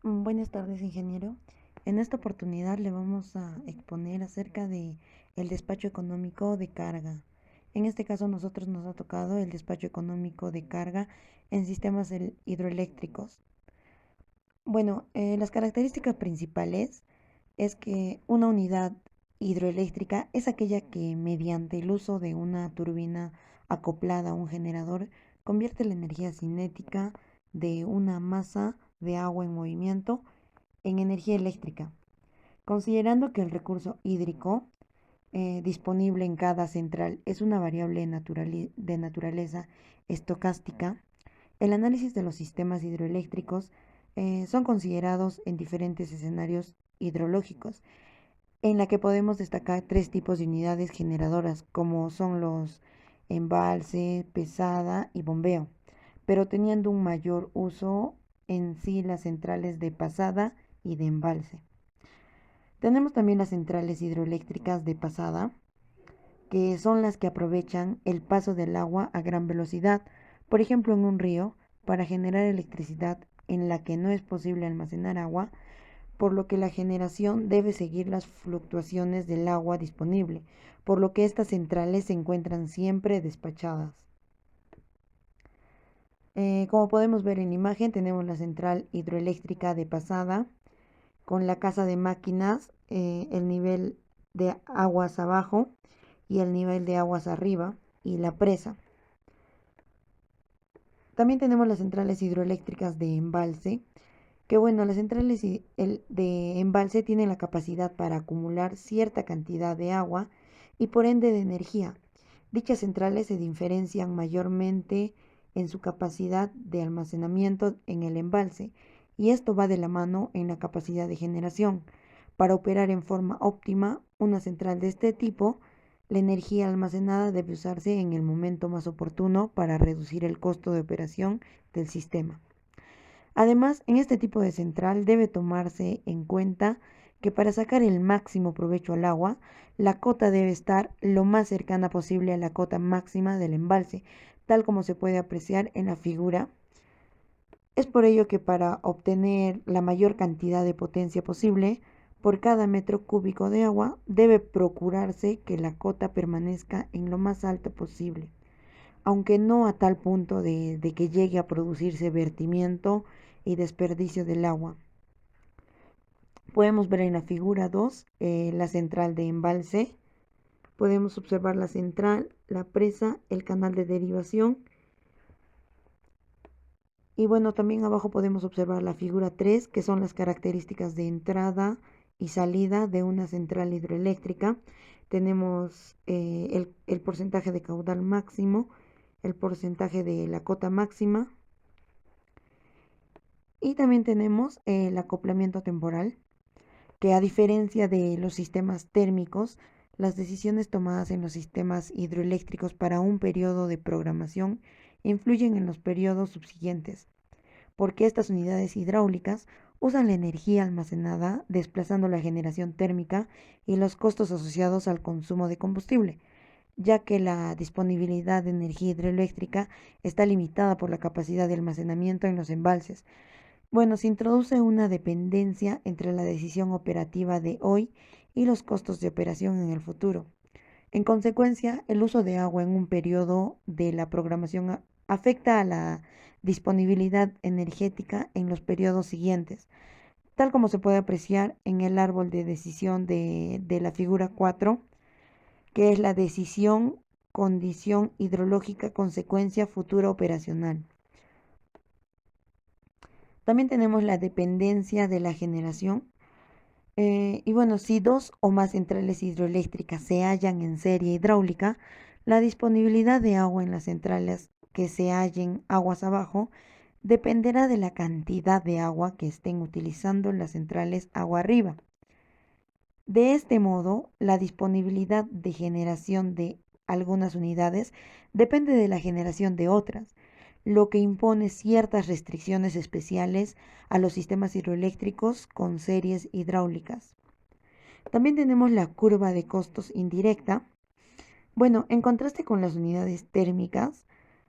Buenas tardes, ingeniero. En esta oportunidad le vamos a exponer acerca de el despacho económico de carga. En este caso, nosotros nos ha tocado el despacho económico de carga en sistemas hidroeléctricos. Bueno, las características principales es que una unidad hidroeléctrica es aquella que mediante el uso de una turbina acoplada a un generador convierte la energía cinética de una masa de agua en movimiento en energía eléctrica, considerando que el recurso hídrico disponible en cada central es una variable de naturaleza estocástica. El análisis de los sistemas hidroeléctricos son considerados en diferentes escenarios hidrológicos, en la que podemos destacar tres tipos de unidades generadoras, como son los embalse, pesada y bombeo, pero teniendo un mayor uso en sí las centrales de pasada y de embalse. Tenemos también las centrales hidroeléctricas de pasada, que son las que aprovechan el paso del agua a gran velocidad, por ejemplo en un río, para generar electricidad en la que no es posible almacenar agua, por lo que la generación debe seguir las fluctuaciones del agua disponible, por lo que estas centrales se encuentran siempre despachadas. Como podemos ver en la imagen, tenemos la central hidroeléctrica de pasada, con la casa de máquinas, el nivel de aguas abajo y el nivel de aguas arriba y la presa. También tenemos las centrales hidroeléctricas de embalse, que bueno, las centrales de embalse tienen la capacidad para acumular cierta cantidad de agua y por ende de energía. Dichas centrales se diferencian mayormente en su capacidad de almacenamiento en el embalse, y esto va de la mano en la capacidad de generación. Para operar en forma óptima una central de este tipo, la energía almacenada debe usarse en el momento más oportuno para reducir el costo de operación del sistema. Además, en este tipo de central debe tomarse en cuenta que para sacar el máximo provecho al agua, la cota debe estar lo más cercana posible a la cota máxima del embalse, tal como se puede apreciar en la figura. Es por ello que para obtener la mayor cantidad de potencia posible por cada metro cúbico de agua, debe procurarse que la cota permanezca en lo más alto posible, aunque no a tal punto de que llegue a producirse vertimiento y desperdicio del agua. Podemos ver en la figura 2 la central de embalse. Podemos observar la central, la presa, el canal de derivación. Y bueno, también abajo podemos observar la figura 3, que son las características de entrada y salida de una central hidroeléctrica. Tenemos el porcentaje de caudal máximo, el porcentaje de la cota máxima, y también tenemos el acoplamiento temporal, que a diferencia de los sistemas térmicos, las decisiones tomadas en los sistemas hidroeléctricos para un periodo de programación influyen en los periodos subsiguientes, porque estas unidades hidráulicas usan la energía almacenada desplazando la generación térmica y los costos asociados al consumo de combustible, ya que la disponibilidad de energía hidroeléctrica está limitada por la capacidad de almacenamiento en los embalses. Bueno, se introduce una dependencia entre la decisión operativa de hoy y los costos de operación en el futuro. En consecuencia, el uso de agua en un periodo de la programación afecta a la disponibilidad energética en los periodos siguientes, tal como se puede apreciar en el árbol de decisión de la figura 4, que es la decisión, condición hidrológica, consecuencia futura operacional. También tenemos la dependencia de la generación. Y bueno, si dos o más centrales hidroeléctricas se hallan en serie hidráulica, la disponibilidad de agua en las centrales que se hallen aguas abajo dependerá de la cantidad de agua que estén utilizando las centrales agua arriba. De este modo, la disponibilidad de generación de algunas unidades depende de la generación de otras, lo que impone ciertas restricciones especiales a los sistemas hidroeléctricos con series hidráulicas. También tenemos la curva de costos indirecta. Bueno, en contraste con las unidades térmicas,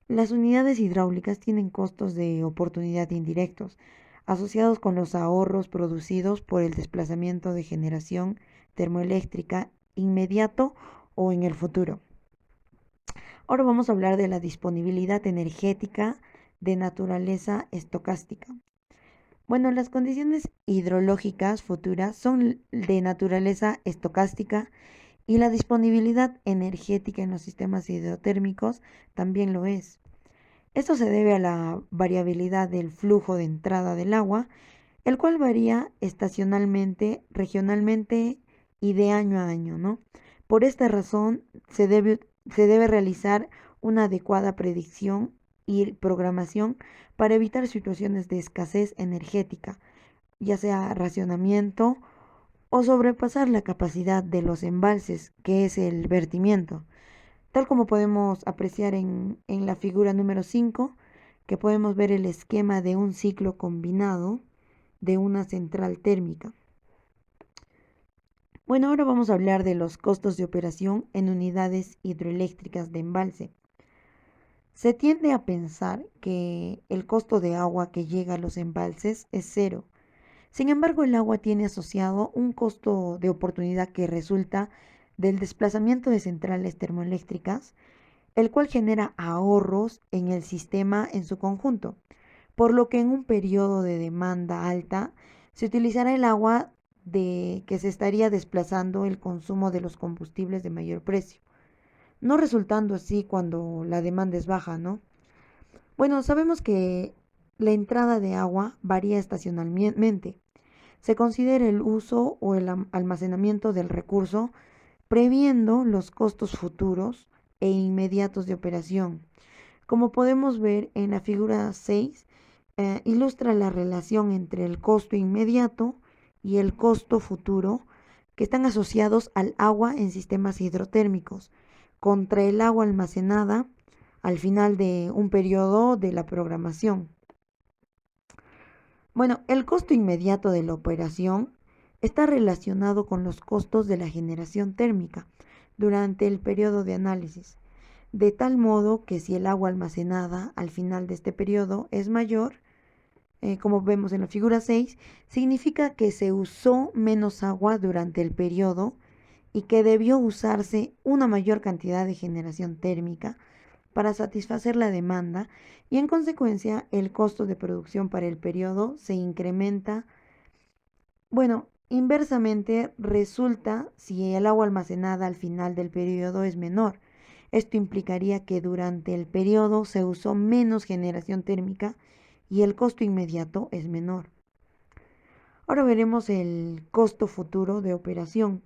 las unidades hidráulicas tienen costos de oportunidad indirectos, asociados con los ahorros producidos por el desplazamiento de generación termoeléctrica inmediato o en el futuro. Ahora vamos a hablar de la disponibilidad energética de naturaleza estocástica. Bueno, las condiciones hidrológicas futuras son de naturaleza estocástica y la disponibilidad energética en los sistemas hidrotérmicos también lo es. Esto se debe a la variabilidad del flujo de entrada del agua, el cual varía estacionalmente, regionalmente y de año a año, ¿no? Por esta razón se debe realizar una adecuada predicción y programación para evitar situaciones de escasez energética, ya sea racionamiento o sobrepasar la capacidad de los embalses, que es el vertimiento. Tal como podemos apreciar en la figura número 5, que podemos ver el esquema de un ciclo combinado de una central térmica. Bueno, ahora vamos a hablar de los costos de operación en unidades hidroeléctricas de embalse. Se tiende a pensar que el costo de agua que llega a los embalses es cero. Sin embargo, el agua tiene asociado un costo de oportunidad que resulta del desplazamiento de centrales termoeléctricas, el cual genera ahorros en el sistema en su conjunto, por lo que en un periodo de demanda alta se utilizará el agua de que se estaría desplazando el consumo de los combustibles de mayor precio, no resultando así cuando la demanda es baja, ¿no? Bueno, sabemos que la entrada de agua varía estacionalmente. Se considera el uso o el almacenamiento del recurso previendo los costos futuros e inmediatos de operación. Como podemos ver en la figura 6, ilustra la relación entre el costo inmediato y el costo futuro que están asociados al agua en sistemas hidrotérmicos contra el agua almacenada al final de un periodo de la programación. Bueno, el costo inmediato de la operación está relacionado con los costos de la generación térmica durante el periodo de análisis, de tal modo que si el agua almacenada al final de este periodo es mayor, como vemos en la figura 6, significa que se usó menos agua durante el periodo y que debió usarse una mayor cantidad de generación térmica para satisfacer la demanda y en consecuencia el costo de producción para el periodo se incrementa. Bueno, inversamente resulta si el agua almacenada al final del periodo es menor. Esto implicaría que durante el periodo se usó menos generación térmica y el costo inmediato es menor. Ahora veremos el costo futuro de operación.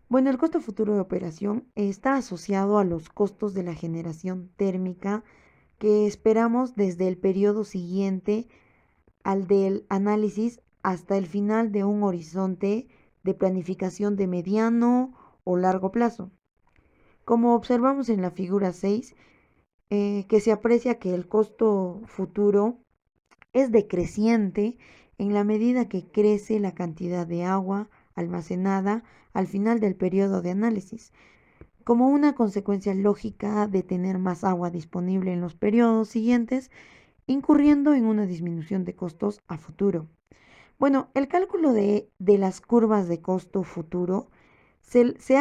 Bueno, el costo futuro de operación está asociado a los costos de la generación térmica que esperamos desde el periodo siguiente al del análisis hasta el final de un horizonte de planificación de mediano o largo plazo. Como observamos en la figura 6, que se aprecia que el costo futuro es decreciente en la medida que crece la cantidad de agua almacenada al final del periodo de análisis, como una consecuencia lógica de tener más agua disponible en los periodos siguientes, incurriendo en una disminución de costos a futuro. Bueno, el cálculo de las curvas de costo futuro se, se,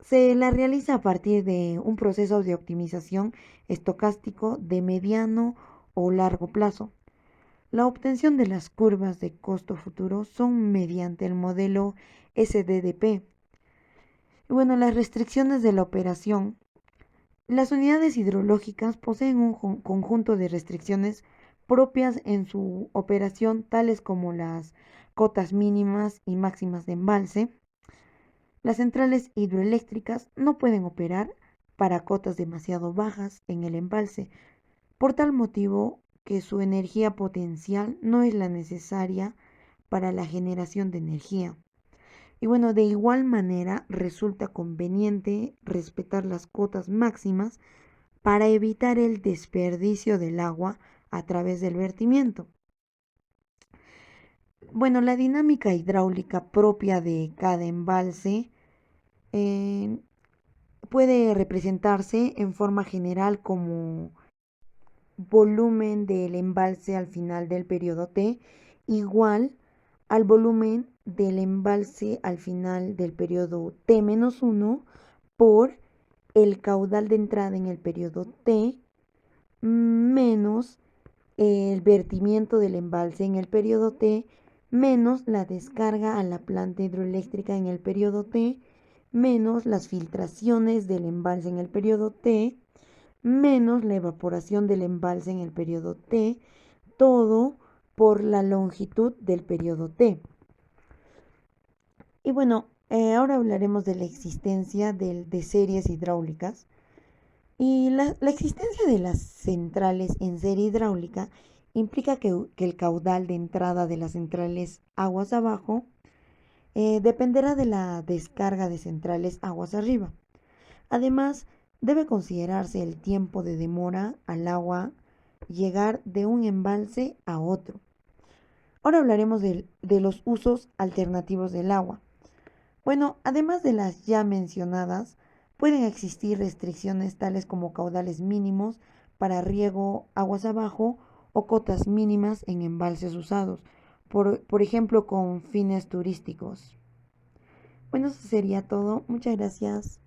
se la realiza a partir de un proceso de optimización estocástico de mediano o largo plazo. La obtención de las curvas de costo futuro son mediante el modelo SDDP. Y bueno, las restricciones de la operación. Las unidades hidrológicas poseen un conjunto de restricciones propias en su operación, tales como las cotas mínimas y máximas de embalse. Las centrales hidroeléctricas no pueden operar para cotas demasiado bajas en el embalse, por tal motivo que su energía potencial no es la necesaria para la generación de energía. Y bueno, de igual manera resulta conveniente respetar las cotas máximas para evitar el desperdicio del agua a través del vertimiento. Bueno, la dinámica hidráulica propia de cada embalse eh, puede representarse en forma general como volumen del embalse al final del periodo T igual al volumen del embalse al final del periodo T-1 por el caudal de entrada en el periodo T menos el vertimiento del embalse en el periodo T menos la descarga a la planta hidroeléctrica en el periodo T menos las filtraciones del embalse en el periodo T menos la evaporación del embalse en el periodo T, todo por la longitud del periodo T. Y bueno, ahora hablaremos de la existencia de series hidráulicas. Y la existencia de las centrales en serie hidráulica implica que el caudal de entrada de las centrales aguas abajo dependerá de la descarga de centrales aguas arriba. Además, debe considerarse el tiempo de demora al agua llegar de un embalse a otro. Ahora hablaremos de los usos alternativos del agua. Bueno, además de las ya mencionadas, pueden existir restricciones tales como caudales mínimos para riego aguas abajo o cotas mínimas en embalses usados, por ejemplo con fines turísticos. Bueno, eso sería todo. Muchas gracias.